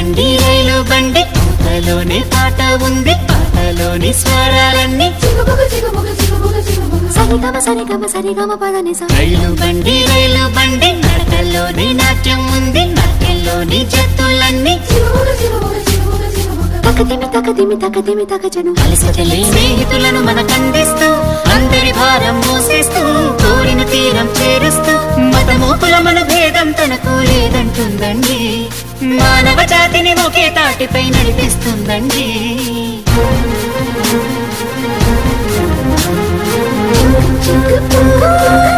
రైలు బండి పాటలోనే పాట ఉంది పాటలోని స్వరాలన్నీ సరిగమ పదని రైలు బండి నడకల్లోని నాట్యం ఉంది నాట్యంలోని జత్తులన్నీ తకదిమి తకజను అలసటలే స్నేహితులను మనకందిస్తూ అందరి భారం మోసేస్తూ కోరిన తీరం చేరుస్తూ మతమూపుల మన భేదం తనకు లేదంటుందండి మానవ జాతిని ఒకే తాటిపై నడిపిస్తుందండి చింకు